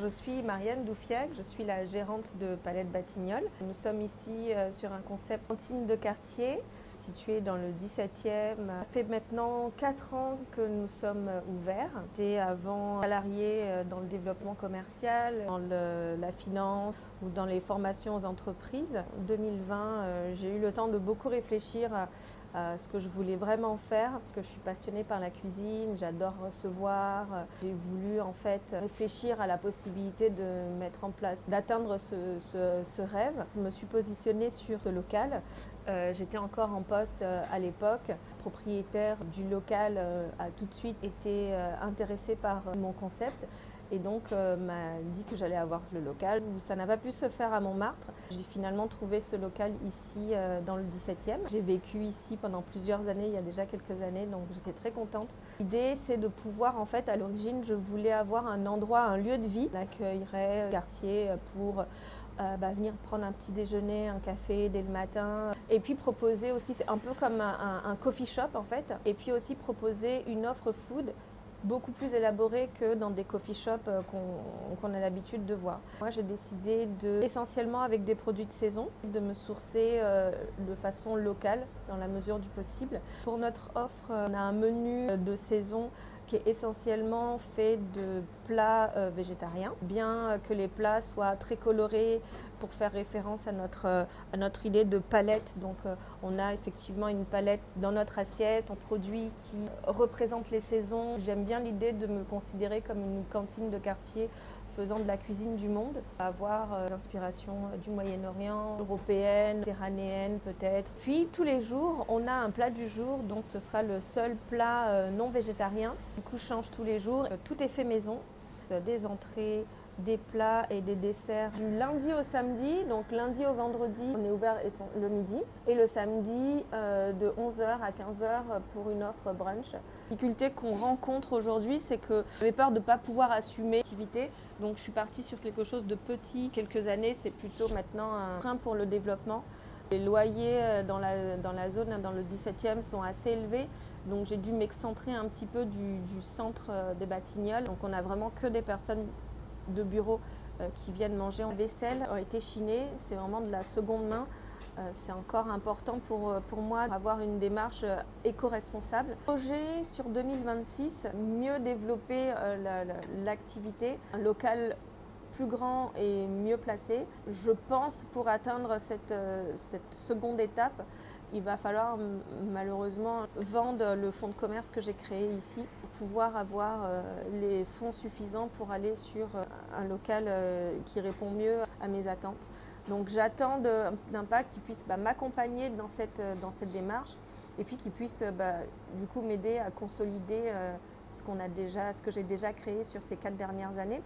Je suis Marianne Doufiac, je suis la gérante de Palette Batignolles. Nous sommes ici sur un concept cantine de quartier situé dans le 17e. Ça fait maintenant 4 ans que nous sommes ouverts. J'étais avant salariée dans le développement commercial, dans la finance ou dans les formations aux entreprises. En 2020, j'ai eu le temps de beaucoup réfléchir à ce que je voulais vraiment faire, parce que je suis passionnée par la cuisine, j'adore recevoir. J'ai voulu en fait réfléchir à la possibilité de mettre en place, d'atteindre ce rêve. Je me suis positionnée sur ce local. J'étais encore en poste à l'époque. Le propriétaire du local a tout de suite été intéressé par mon concept. Et donc m'a dit que j'allais avoir le local. Ça n'a pas pu se faire à Montmartre. J'ai finalement trouvé ce local ici dans le 17e. J'ai vécu ici pendant plusieurs années, il y a déjà quelques années, donc j'étais très contente. L'idée c'est de pouvoir, en fait, à l'origine, je voulais avoir un endroit, un lieu de vie. On accueillerait le quartier pour venir prendre un petit déjeuner, un café dès le matin. Et puis proposer aussi, c'est un peu comme un coffee shop en fait. Et puis aussi proposer une offre food beaucoup plus élaborée que dans des coffee shops qu'on a l'habitude de voir. Moi, j'ai décidé essentiellement avec des produits de saison, de me sourcer de façon locale dans la mesure du possible. Pour notre offre, on a un menu de saison qui est essentiellement fait de plats végétariens, bien que les plats soient très colorés pour faire référence à notre idée de palette. Donc on a effectivement une palette dans notre assiette, un produit qui représente les saisons. J'aime bien l'idée de me considérer comme une cantine de quartier faisant de la cuisine du monde, avoir l'inspiration du Moyen-Orient, européenne, méditerranéenne peut-être. Puis tous les jours, on a un plat du jour, donc ce sera le seul plat non végétarien. Du coup, change tous les jours. Tout est fait maison, des entrées, des plats et des desserts du lundi au samedi. Donc lundi au vendredi, on est ouvert le midi et le samedi de 11h à 15h pour une offre brunch. La difficulté qu'on rencontre aujourd'hui, c'est que j'avais peur de ne pas pouvoir assumer l'activité. Donc je suis partie sur quelque chose de petit. Quelques années, c'est plutôt maintenant un frein pour le développement. Les loyers dans la zone, dans le 17e, sont assez élevés. Donc j'ai dû m'excentrer un petit peu du centre des Batignolles. Donc on n'a vraiment que des personnes de bureaux qui viennent manger. La vaisselle a été chinée, c'est vraiment de la seconde main. C'est encore important pour moi d'avoir une démarche éco-responsable. Projet sur 2026, mieux développer l'activité, un local plus grand et mieux placé. Je pense pour atteindre cette seconde étape, il va falloir malheureusement vendre le fonds de commerce que j'ai créé ici pour pouvoir avoir les fonds suffisants pour aller sur un local qui répond mieux à mes attentes. Donc j'attends d'un pas qui puisse m'accompagner dans cette démarche et puis qui puisse du coup m'aider à consolider ce que j'ai déjà créé sur ces 4 dernières années.